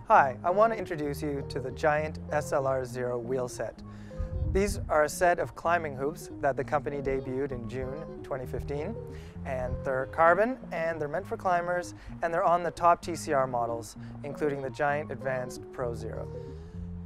Hi, I want to introduce you to the Giant SLR Zero wheel set. These are a set of climbing hoops that the company debuted in June 2015, and they're carbon and they're meant for climbers, and they're on the top TCR models, including the Giant Advanced Pro Zero.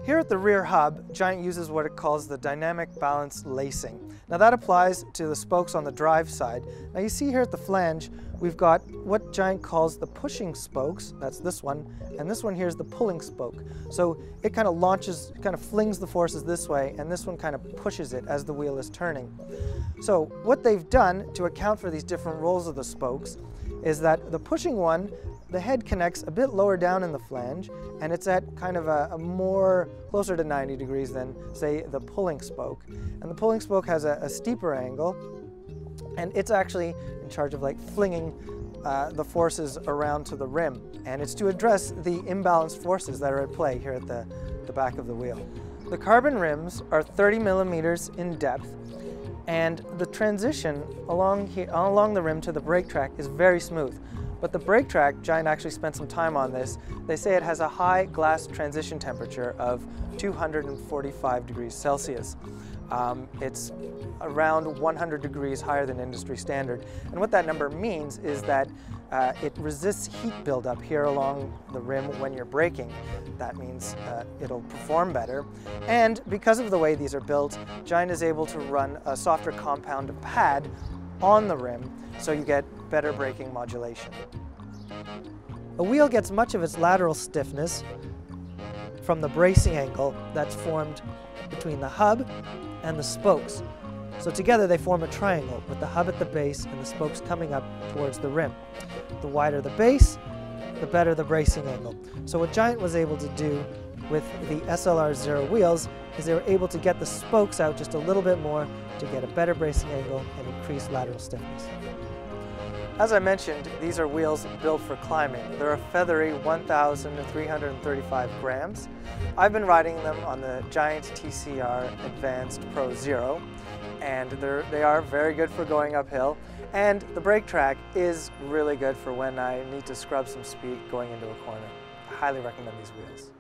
Here at the rear hub, Giant uses what it calls the dynamic balance lacing. Now that applies to the spokes on the drive side. Now you see here at the flange, we've got what Giant calls the pushing spokes, that's this one, and this one here is the pulling spoke. So it kind of launches, kind of flings the forces this way, and this one kind of pushes it as the wheel is turning. So what they've done to account for these different roles of the spokes is that the pushing one, the head connects a bit lower down in the flange, and it's at kind of a more closer to 90 degrees than, say, the pulling spoke. And the pulling spoke has a steeper angle, and it's actually in charge of like flinging the forces around to the rim. And it's to address the imbalanced forces that are at play here at the back of the wheel. The carbon rims are 30 millimeters in depth, and the transition along the rim to the brake track is very smooth. But the brake track, Giant actually spent some time on this. They say it has a high glass transition temperature of 245 degrees Celsius. It's around 100 degrees higher than industry standard. And what that number means is that it resists heat buildup here along the rim when you're braking. That means it'll perform better. And because of the way these are built, Giant is able to run a softer compound pad on the rim, so you get better braking modulation. A wheel gets much of its lateral stiffness from the bracing angle that's formed between the hub and the spokes. So together they form a triangle with the hub at the base and the spokes coming up towards the rim. The wider the base, the better the bracing angle. So what Giant was able to do with the SLR Zero wheels is they were able to get the spokes out just a little bit more to get a better bracing angle and increase lateral stiffness. As I mentioned, these are wheels built for climbing. They're a feathery 1,335 grams. I've been riding them on the Giant TCR Advanced Pro Zero, and they are very good for going uphill. And the brake track is really good for when I need to scrub some speed going into a corner. I highly recommend these wheels.